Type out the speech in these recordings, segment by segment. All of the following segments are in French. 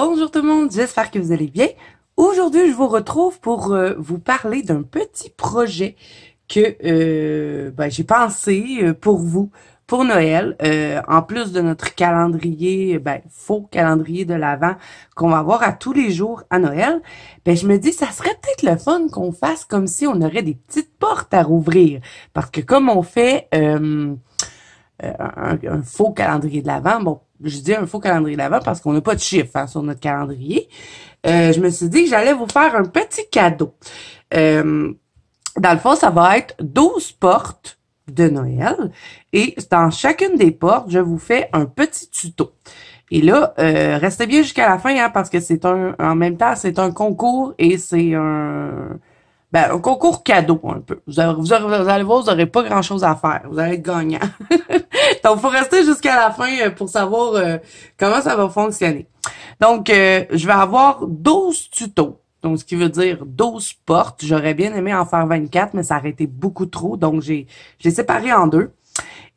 Bonjour tout le monde, j'espère que vous allez bien. Aujourd'hui, je vous retrouve pour vous parler d'un petit projet que j'ai pensé pour vous, pour Noël. En plus de notre calendrier, faux calendrier de l'Avent qu'on va avoir à tous les jours à Noël, je me dis ça serait peut-être le fun qu'on fasse comme si on aurait des petites portes à rouvrir. Parce que comme on fait un faux calendrier de l'Avent, bon, je dis un faux calendrier de l'Avent parce qu'on n'a pas de chiffre sur notre calendrier. Je me suis dit que j'allais vous faire un petit cadeau. Dans le fond, ça va être 12 portes de Noël. Et dans chacune des portes, je vous fais un petit tuto. Et là, restez bien jusqu'à la fin, parce que c'est en même temps, c'est un concours et c'est un concours cadeau un peu. Vous allez voir, vous n'aurez pas grand-chose à faire. Vous allez être gagnant. Donc, il faut rester jusqu'à la fin pour savoir comment ça va fonctionner. Donc, je vais avoir 12 tutos. Donc, ce qui veut dire 12 portes. J'aurais bien aimé en faire 24, mais ça aurait été beaucoup trop. Donc, j'ai séparé en deux.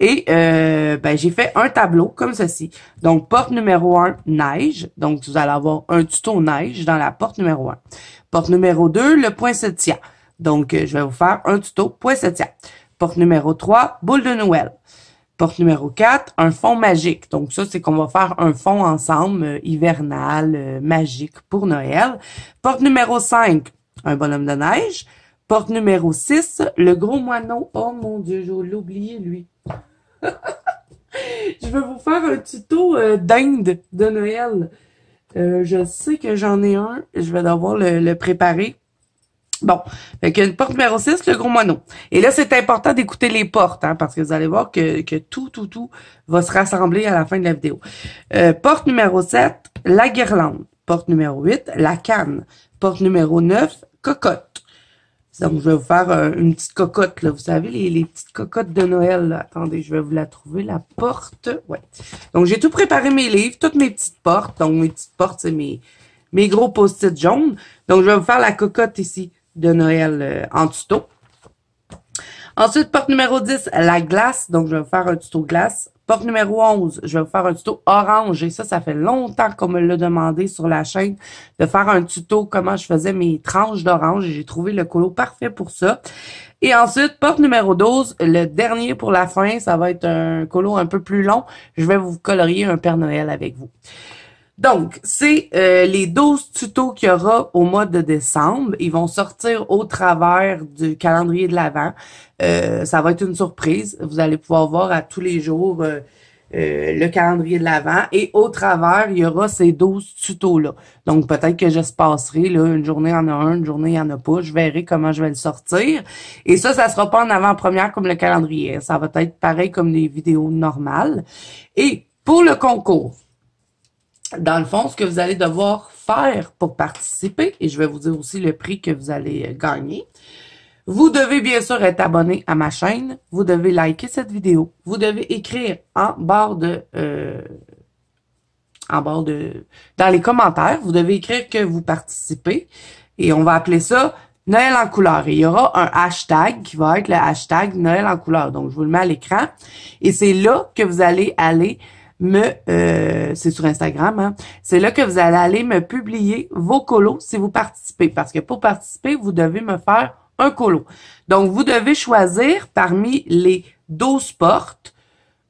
Et j'ai fait un tableau comme ceci. Donc, porte numéro 1, neige. Donc, vous allez avoir un tuto neige dans la porte numéro 1. Porte numéro 2, le poinsettia. Donc, je vais vous faire un tuto poinsettia. Porte numéro 3, boule de Noël. Porte numéro 4, un fond magique. Donc, ça, c'est qu'on va faire un fond ensemble, hivernal, magique pour Noël. Porte numéro 5, un bonhomme de neige. Porte numéro 6, le gros moineau. Oh mon Dieu, je l'ai oublié, lui. Je vais vous faire un tuto d'Inde de Noël. Je sais que j'en ai un. Je vais devoir le préparer. Bon, fait que porte numéro 6, le gros moineau. Et là, c'est important d'écouter les portes, parce que vous allez voir que tout va se rassembler à la fin de la vidéo. Porte numéro 7, la guirlande. Porte numéro 8, la canne. Porte numéro 9, cocotte. Donc, je vais vous faire une petite cocotte, là. Vous savez, les petites cocottes de Noël, là. Attendez, je vais vous la trouver, la porte. Ouais. Donc, j'ai tout préparé mes livres, toutes mes petites portes. Donc, mes petites portes, c'est mes gros post-it jaunes. Donc, je vais vous faire la cocotte ici de Noël en tuto. Ensuite, porte numéro 10, la glace. Donc, je vais vous faire un tuto glace. Porte numéro 11, je vais vous faire un tuto orange. Et ça fait longtemps qu'on me l'a demandé sur la chaîne de faire un tuto comment je faisais mes tranches d'orange. Et j'ai trouvé le colo parfait pour ça. Et ensuite, porte numéro 12, le dernier pour la fin, ça va être un colo un peu plus long. Je vais vous colorier un Père Noël avec vous. Donc, c'est les 12 tutos qu'il y aura au mois de décembre. Ils vont sortir au travers du calendrier de l'Avent. Ça va être une surprise. Vous allez pouvoir voir à tous les jours le calendrier de l'Avent. Et au travers, il y aura ces 12 tutos-là. Donc, peut-être que j'espacerai, là, une journée il y en a un, une journée il n'y en a pas. Je verrai comment je vais le sortir. Et ça sera pas en avant-première comme le calendrier. Ça va être pareil comme les vidéos normales. Et pour le concours, dans le fond, ce que vous allez devoir faire pour participer, et je vais vous dire aussi le prix que vous allez gagner, vous devez bien sûr être abonné à ma chaîne, vous devez liker cette vidéo, vous devez écrire dans les commentaires, vous devez écrire que vous participez, et on va appeler ça Noël en couleur. Et il y aura un hashtag qui va être le hashtag Noël en couleur. Donc, je vous le mets à l'écran, et c'est là que vous allez aller c'est sur Instagram, c'est là que vous allez aller me publier vos colos si vous participez. Parce que pour participer, vous devez me faire un colo. Donc, vous devez choisir parmi les 12 portes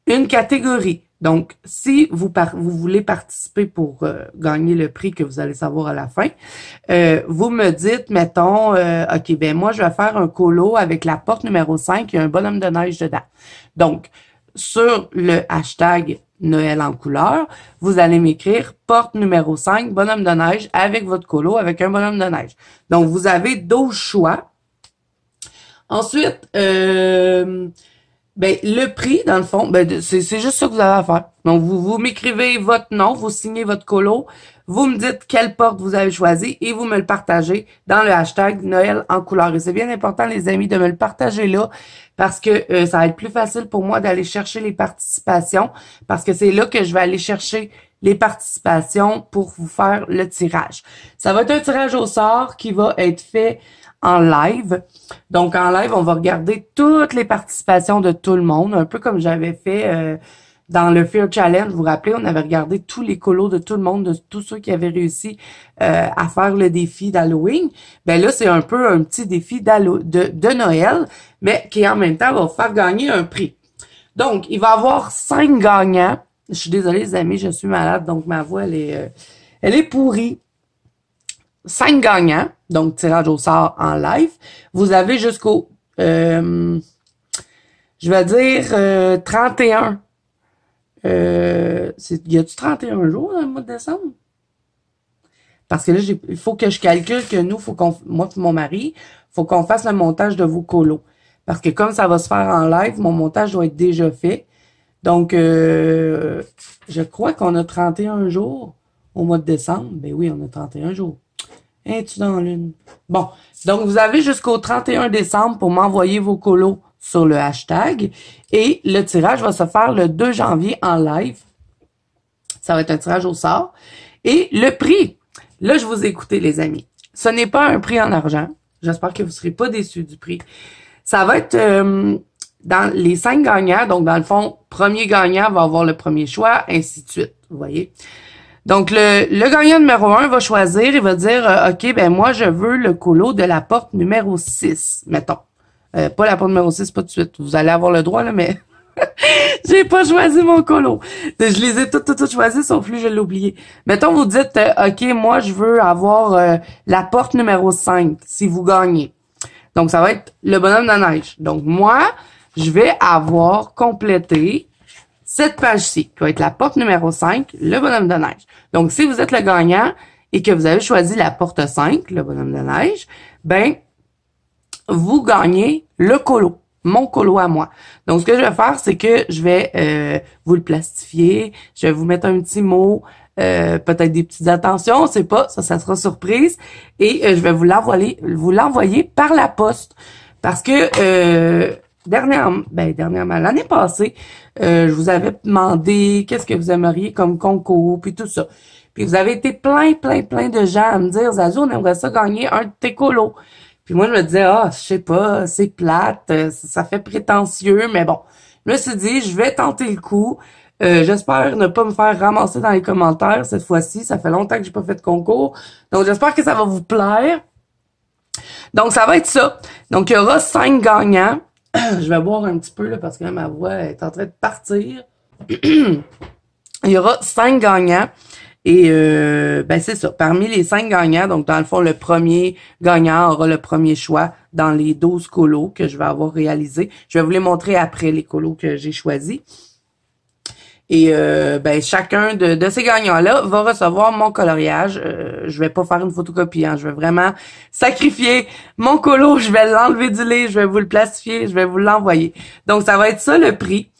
une catégorie. Donc, si vous voulez participer pour gagner le prix que vous allez savoir à la fin, vous me dites, mettons, OK, moi, je vais faire un colo avec la porte numéro 5, il y a un bonhomme de neige dedans. Donc, sur le hashtag Noël en couleur, vous allez m'écrire porte numéro 5, bonhomme de neige, avec votre colo, avec un bonhomme de neige. Donc, vous avez 12 choix. Ensuite, le prix, dans le fond, c'est juste ça que vous avez à faire. Donc, vous m'écrivez votre nom, vous signez votre colo, vous me dites quelle porte vous avez choisi et vous me le partagez dans le hashtag Noël en couleur. Et c'est bien important, les amis, de me le partager là parce que ça va être plus facile pour moi d'aller chercher les participations parce que c'est là que je vais aller chercher les participations pour vous faire le tirage. Ça va être un tirage au sort qui va être fait en live. Donc, en live, on va regarder toutes les participations de tout le monde, un peu comme j'avais fait dans le Fear Challenge, vous vous rappelez, on avait regardé tous les colos de tout le monde, de tous ceux qui avaient réussi à faire le défi d'Halloween. Ben là, c'est un peu un petit défi de Noël, mais qui en même temps va vous faire gagner un prix. Donc, il va y avoir 5 gagnants. Je suis désolée, les amis, je suis malade, donc ma voix, elle est pourrie. 5 gagnants, donc tirage au sort en live. Vous avez jusqu'au, je vais dire 31. Y a-tu 31 jours dans le mois de décembre? Parce que là, il faut que je calcule que nous, moi et mon mari, faut qu'on fasse le montage de vos colos. Parce que comme ça va se faire en live, mon montage doit être déjà fait. Donc, je crois qu'on a 31 jours au mois de décembre. Ben oui, on a 31 jours. Es-tu dans l'une? Bon, donc vous avez jusqu'au 31 décembre pour m'envoyer vos colos sur le hashtag. Et le tirage va se faire le 2 janvier en live. Ça va être un tirage au sort. Et le prix, là, je vous ai écouté, les amis. Ce n'est pas un prix en argent. J'espère que vous ne serez pas déçus du prix. Ça va être dans les 5 gagnants. Donc, dans le fond, premier gagnant va avoir le premier choix, ainsi de suite. Vous voyez? Donc, le gagnant numéro 1 va choisir, il va dire, OK, ben moi, je veux le colo de la porte numéro 6, mettons. Pas la porte numéro 6, pas tout de suite. Vous allez avoir le droit, là, mais j'ai pas choisi mon colo. Je les ai toutes choisis, sauf lui, je l'ai oublié. Mettons, vous dites, OK, moi, je veux avoir la porte numéro 5, si vous gagnez. Donc, ça va être le bonhomme de neige. Donc, moi, je vais avoir complété cette page-ci, qui va être la porte numéro 5, le bonhomme de neige. Donc, si vous êtes le gagnant et que vous avez choisi la porte 5, le bonhomme de neige, ben, vous gagnez le colo, mon colo à moi. Donc, ce que je vais faire, c'est que je vais vous le plastifier, je vais vous mettre un petit mot, peut-être des petites attentions, on sait pas, ça sera surprise, et je vais vous l'envoyer par la poste. Parce que dernièrement, l'année passée, je vous avais demandé qu'est-ce que vous aimeriez comme concours, puis tout ça. Puis vous avez été plein de gens à me dire, Zazu, on aimerait ça gagner un de tes colos. Puis moi, je me disais, je sais pas, c'est plate, ça fait prétentieux, mais bon. Je me suis dit, je vais tenter le coup. J'espère ne pas me faire ramasser dans les commentaires cette fois-ci. Ça fait longtemps que j'ai pas fait de concours. Donc, j'espère que ça va vous plaire. Donc, ça va être ça. Donc, il y aura 5 gagnants. Je vais boire un petit peu, là, parce que ma voix est en train de partir. Il y aura 5 gagnants. Et ben c'est ça. Parmi les 5 gagnants, donc dans le fond, le premier gagnant aura le premier choix dans les 12 colos que je vais avoir réalisés. Je vais vous les montrer après, les colos que j'ai choisis. Et ben chacun de ces gagnants-là va recevoir mon coloriage. Je vais pas faire une photocopie, hein. Je vais vraiment sacrifier mon colo. Je vais l'enlever du lit, je vais vous le plastifier, je vais vous l'envoyer. Donc ça va être ça le prix.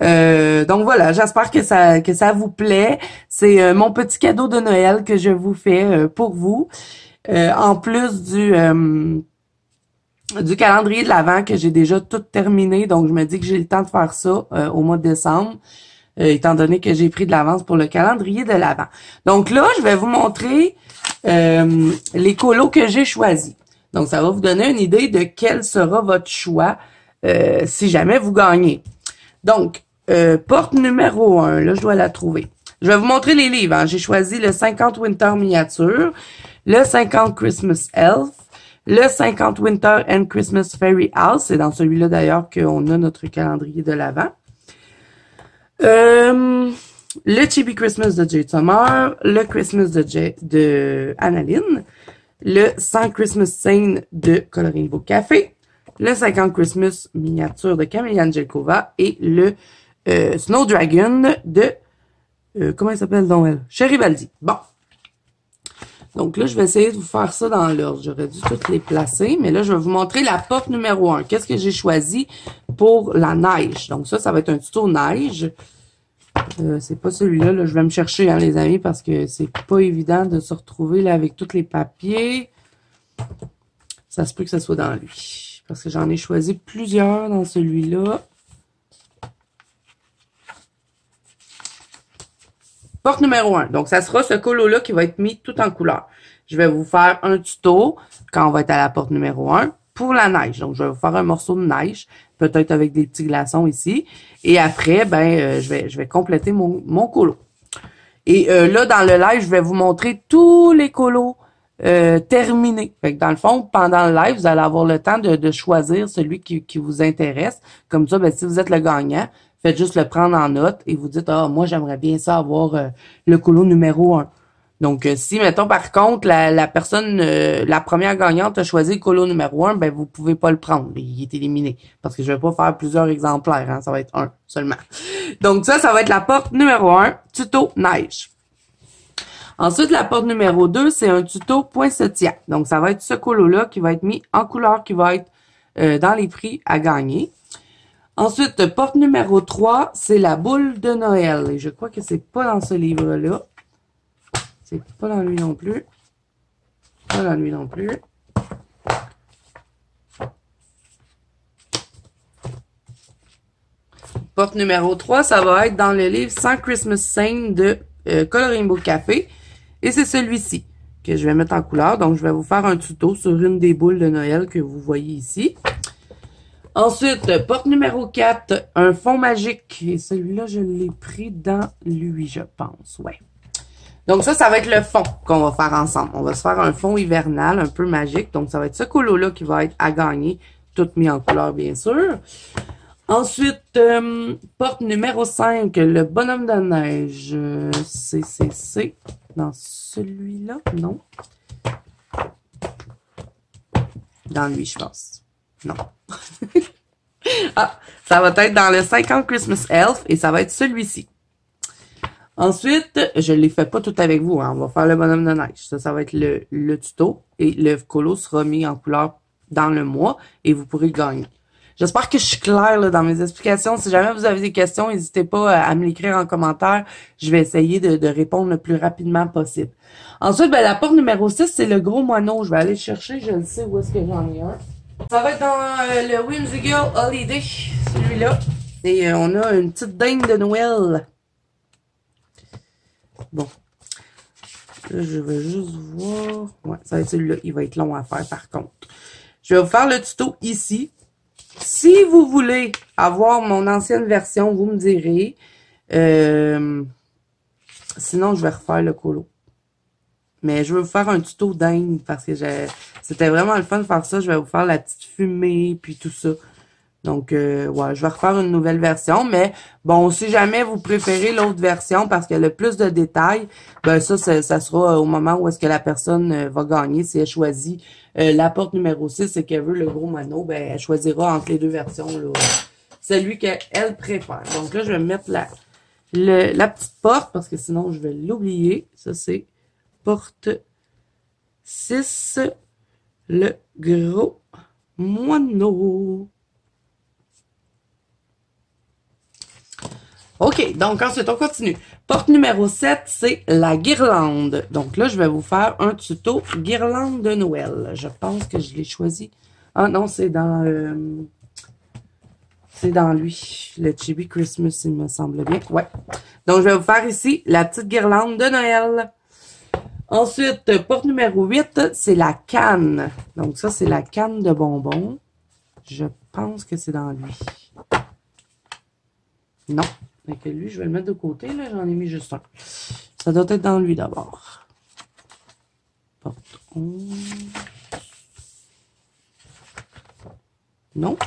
Donc voilà, j'espère que ça vous plaît. C'est mon petit cadeau de Noël que je vous fais pour vous. En plus du calendrier de l'Avent que j'ai déjà tout terminé. Donc je me dis que j'ai le temps de faire ça au mois de décembre. Étant donné que j'ai pris de l'avance pour le calendrier de l'Avent. Donc là, je vais vous montrer les colos que j'ai choisis. Donc ça va vous donner une idée de quel sera votre choix si jamais vous gagnez. Donc, porte numéro 1, là, je dois la trouver. Je vais vous montrer les livres. Hein. J'ai choisi le 50 Winter Miniature, le 50 Christmas Elf, le 50 Winter and Christmas Fairy House. C'est dans celui-là, d'ailleurs, qu'on a notre calendrier de l'Avent. Le Chibi Christmas de Jade Summer, le Christmas de Annaline, le 100 Christmas Scene de Coloring Book Café, le 50 Christmas miniature de Camélia Angelkova et le Snow Dragon de comment elle s'appelle donc elle? Cheribaldi. Bon. Donc là, je vais essayer de vous faire ça dans l'ordre. J'aurais dû toutes les placer, mais là, je vais vous montrer la porte numéro 1. Qu'est-ce que j'ai choisi pour la neige? Donc ça va être un tuto neige. C'est pas celui-là, là. Je vais me chercher, hein, les amis, parce que c'est pas évident de se retrouver là avec tous les papiers. Ça se peut que ça soit dans lui. Parce que j'en ai choisi plusieurs dans celui-là. Porte numéro 1. Donc, ça sera ce colo-là qui va être mis tout en couleur. Je vais vous faire un tuto quand on va être à la porte numéro 1 pour la neige. Donc, je vais vous faire un morceau de neige, peut-être avec des petits glaçons ici. Et après, ben, je vais compléter mon colo. Et là, dans le live, je vais vous montrer tous les colos terminés. Fait que dans le fond, pendant le live, vous allez avoir le temps de choisir celui qui vous intéresse. Comme ça, ben, si vous êtes le gagnant, faites juste le prendre en note et vous dites, ah, moi, j'aimerais bien ça avoir le colo numéro 1. Donc, si, mettons, par contre, la personne, la première gagnante a choisi le colo numéro 1, ben, vous pouvez pas le prendre. Il est éliminé. Parce que je vais pas faire plusieurs exemplaires, hein. Ça va être un seulement. Donc, ça va être la porte numéro 1, tuto neige. Ensuite, la porte numéro 2, c'est un tuto poinsettia. Donc, ça va être ce colo-là qui va être mis en couleur, qui va être dans les prix à gagner. Ensuite, porte numéro 3, c'est la boule de Noël. Et je crois que c'est pas dans ce livre-là. C'est pas dans lui non plus. Pas dans lui non plus. Porte numéro 3, ça va être dans le livre 100 Christmas Saints de Coloring Book Café. Et c'est celui-ci que je vais mettre en couleur. Donc, je vais vous faire un tuto sur une des boules de Noël que vous voyez ici. Ensuite, porte numéro 4, un fond magique. Et celui-là, je l'ai pris dans lui, je pense. Ouais. Donc ça va être le fond qu'on va faire ensemble. On va se faire un fond hivernal un peu magique. Donc ça va être ce colo-là qui va être à gagner, tout mis en couleur bien sûr. Ensuite, porte numéro 5, le bonhomme de neige. C'est dans celui-là, non? Dans lui, je pense. Non. Ah, ça va être dans le 50 Christmas Elf et ça va être celui-ci. Ensuite, je ne les fais pas tout avec vous. Hein. On va faire le bonhomme de neige. Ça va être le tuto. Et le colo sera mis en couleur dans le mois. Et vous pourrez le gagner. J'espère que je suis claire là, dans mes explications. Si jamais vous avez des questions, n'hésitez pas à me l'écrire en commentaire. Je vais essayer de répondre le plus rapidement possible. Ensuite, ben, la porte numéro 6, c'est le gros moineau. Je vais aller le chercher. Je le sais où est-ce que j'en ai un. Ça va être dans le Whimsical Holiday. Celui-là. Et on a une petite dinde de Noël. Bon. Là, je vais juste voir. Ouais, ça va être celui-là. Il va être long à faire, par contre. Je vais vous faire le tuto ici. Si vous voulez avoir mon ancienne version, vous me direz. Sinon, je vais refaire le colo. Mais je vais vous faire un tuto dingue parce que c'était vraiment le fun de faire ça. Je vais vous faire la petite fumée, puis tout ça. Donc, ouais, je vais refaire une nouvelle version, mais bon, si jamais vous préférez l'autre version parce qu'elle a plus de détails, ben ça sera au moment où est-ce que la personne va gagner. Si elle choisit la porte numéro 6 et qu'elle veut le gros moineau, ben elle choisira entre les deux versions, là, celui qu'elle préfère. Donc là, je vais mettre la petite porte parce que sinon, je vais l'oublier. Ça, c'est porte 6, le gros moineau. OK, donc ensuite, on continue. Porte numéro 7, c'est la guirlande. Donc là, je vais vous faire un tuto guirlande de Noël. Je pense que je l'ai choisi. Ah non, c'est dans lui. Le Chibi Christmas, il me semble bien. Ouais. Donc, je vais vous faire ici la petite guirlande de Noël. Ensuite, porte numéro 8, c'est la canne. Donc ça, c'est la canne de bonbons. Je pense que c'est dans lui. Non. Donc lui, je vais le mettre de côté. Là, j'en ai mis juste un. Ça doit être dans lui d'abord. Porte 11. Non.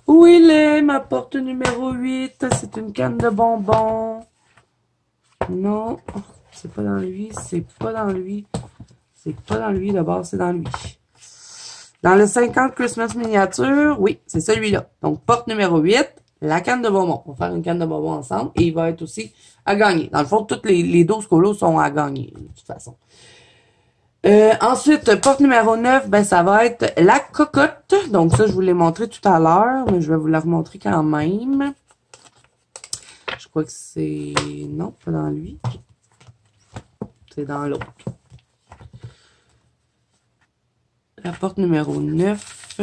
Où il est, ma porte numéro 8? C'est une canne de bonbons. Non. C'est pas dans lui. C'est pas dans lui. C'est pas dans lui. D'abord, c'est dans lui. Dans le 50 Christmas miniature, oui, c'est celui-là. Donc, porte numéro 8. La canne de bonbons. On va faire une canne de bonbons ensemble et il va être aussi à gagner. Dans le fond, toutes les 12 colos sont à gagner, de toute façon. Ensuite, porte numéro 9, ben ça va être la cocotte. Donc ça, je vous l'ai montré tout à l'heure, mais je vais vous la remontrer quand même. Je crois que c'est... Non, pas dans lui. C'est dans l'autre. La porte numéro 9...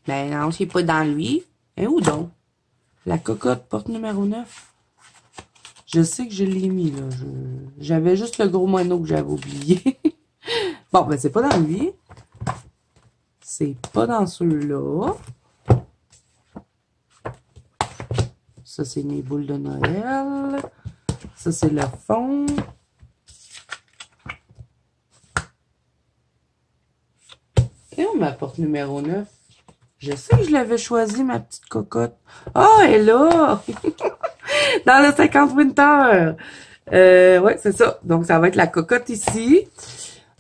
Ben non, c'est pas dans lui. Hein, où donc? La cocotte, porte numéro 9. Je sais que je l'ai mis, là. J'avais juste le gros moineau que j'avais oublié. Bon, ben c'est pas dans lui. C'est pas dans ceux-là. Ça, c'est mes boules de Noël. Ça, c'est le fond. Et on ma porte numéro 9. Je sais que je l'avais choisi, ma petite cocotte. Ah, elle est là! Dans le 50 Winter. Ouais, c'est ça. Donc, ça va être la cocotte ici.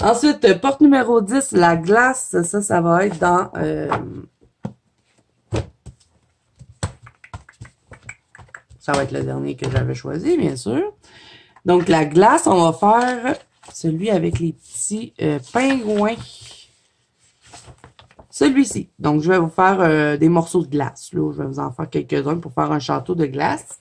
Ensuite, porte numéro 10, la glace. Ça va être dans... ça va être le dernier que j'avais choisi, bien sûr. Donc, la glace, on va faire celui avec les petits pingouins. Celui-ci. Donc, je vais vous faire des morceaux de glace. Là, je vais vous en faire quelques-uns pour faire un château de glace.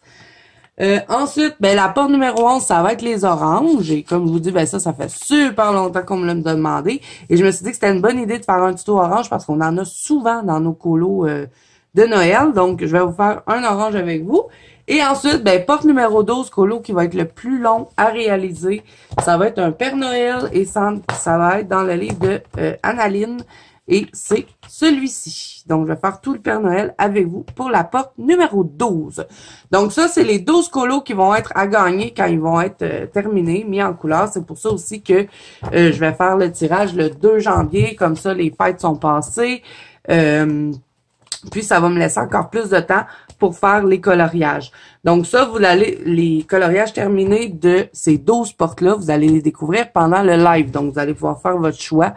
Ensuite, ben, la porte numéro 11, ça va être les oranges. Et comme je vous dis, ben, ça fait super longtemps qu'on me l'a demandé. Et je me suis dit que c'était une bonne idée de faire un tuto orange parce qu'on en a souvent dans nos colos de Noël. Donc, je vais vous faire un orange avec vous. Et ensuite, ben, porte numéro 12, colo qui va être le plus long à réaliser. Ça va être un Père Noël et ça va être dans le livre de Annaline. Et c'est celui-ci. Donc, je vais faire tout le Père Noël avec vous pour la porte numéro 12. Donc, ça, c'est les 12 colos qui vont être à gagner quand ils vont être terminés, mis en couleur. C'est pour ça aussi que je vais faire le tirage le 2 janvier. Comme ça, les fêtes sont passées. Puis, ça va me laisser encore plus de temps pour faire les coloriages. Donc, ça, vous allez, les coloriages terminés de ces 12 portes-là, vous allez les découvrir pendant le live. Donc, vous allez pouvoir faire votre choix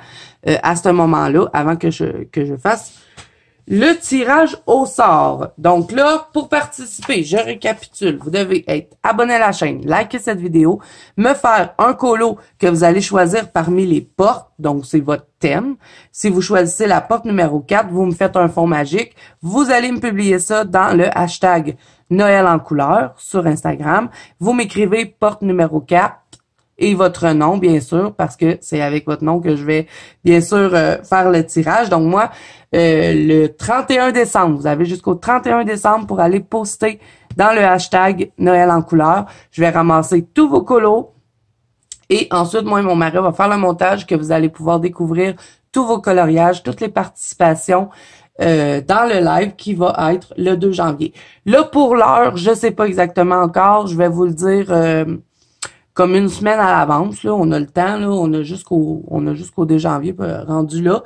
à ce moment-là, avant que je fasse le tirage au sort. Donc là, pour participer, je récapitule. Vous devez être abonné à la chaîne, liker cette vidéo, me faire un colo que vous allez choisir parmi les portes. Donc, c'est votre thème. Si vous choisissez la porte numéro 4, vous me faites un fond magique. Vous allez me publier ça dans le hashtag Noël en couleur sur Instagram. Vous m'écrivez porte numéro 4. Et votre nom, bien sûr, parce que c'est avec votre nom que je vais, bien sûr, faire le tirage. Donc, moi, le 31 décembre, vous avez jusqu'au 31 décembre pour aller poster dans le hashtag Noël en couleur. Je vais ramasser tous vos colos. Et ensuite, moi et mon mari va faire le montage que vous allez pouvoir découvrir tous vos coloriages, toutes les participations dans le live qui va être le 2 janvier. Là, pour l'heure, je sais pas exactement encore. Je vais vous le dire... comme une semaine à l'avance, là, on a le temps, là, on a jusqu'au 2 janvier rendu là.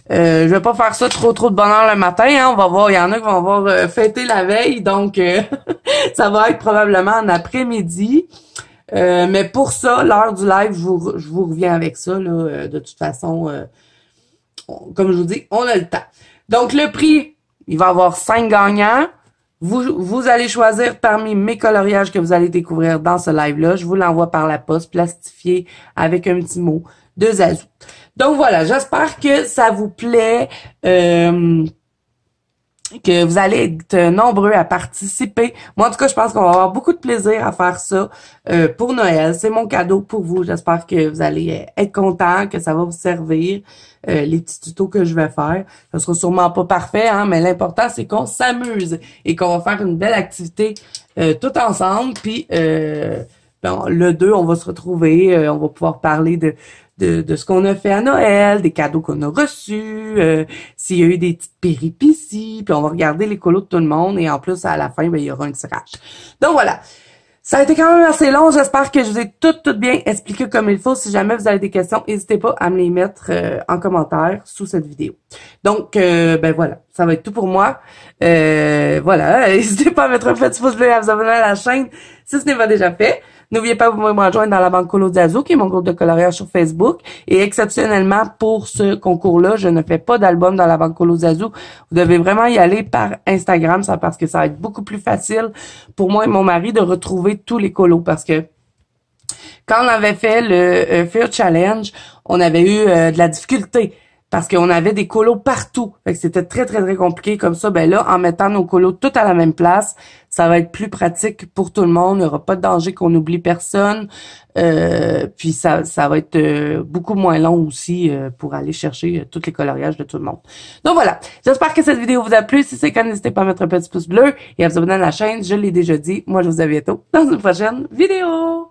Je vais pas faire ça trop de bonheur le matin, hein, on va voir, il y en a qui vont avoir fêté la veille, donc ça va être probablement en après-midi. Mais pour ça, l'heure du live, je vous reviens avec ça, là, de toute façon, comme je vous dis, on a le temps. Donc le prix, il va y avoir 5 gagnants. Vous allez choisir parmi mes coloriages que vous allez découvrir dans ce live-là. Je vous l'envoie par la poste, plastifié avec un petit mot de Zazou. Donc voilà, j'espère que ça vous plaît, que vous allez être nombreux à participer. Moi, en tout cas, je pense qu'on va avoir beaucoup de plaisir à faire ça pour Noël. C'est mon cadeau pour vous. J'espère que vous allez être contents, que ça va vous servir. Les petits tutos que je vais faire. Ça sera sûrement pas parfait, hein, mais l'important, c'est qu'on s'amuse et qu'on va faire une belle activité tout ensemble. Puis, le 2, on va se retrouver. On va pouvoir parler de ce qu'on a fait à Noël, des cadeaux qu'on a reçus, s'il y a eu des petites péripéties, puis on va regarder les colos de tout le monde, et en plus, à la fin, ben, il y aura un tirage. Donc voilà. Ça a été quand même assez long. J'espère que je vous ai tout bien expliqué comme il faut. Si jamais vous avez des questions, n'hésitez pas à me les mettre en commentaire sous cette vidéo. Donc, ben voilà. Ça va être tout pour moi. Voilà. N'hésitez pas à mettre un petit pouce bleu et à vous abonner à la chaîne si ce n'est pas déjà fait. N'oubliez pas, vous pouvez me rejoindre dans la banque Colo Zazou, qui est mon groupe de coloriage sur Facebook. Et exceptionnellement, pour ce concours-là, je ne fais pas d'album dans la banque Colo Zazou. Vous devez vraiment y aller par Instagram, ça, parce que ça va être beaucoup plus facile pour moi et mon mari de retrouver tous les colos. Parce que quand on avait fait le Fear Challenge, on avait eu de la difficulté. Parce qu'on avait des colos partout. Fait que c'était très compliqué comme ça. Ben là, en mettant nos colos tous à la même place, ça va être plus pratique pour tout le monde. Il n'y aura pas de danger qu'on oublie personne. Puis ça va être beaucoup moins long aussi pour aller chercher tous les coloriages de tout le monde. Donc voilà, j'espère que cette vidéo vous a plu. Si c'est le cas, n'hésitez pas à mettre un petit pouce bleu et à vous abonner à la chaîne. Je l'ai déjà dit. Moi, je vous dis à bientôt dans une prochaine vidéo.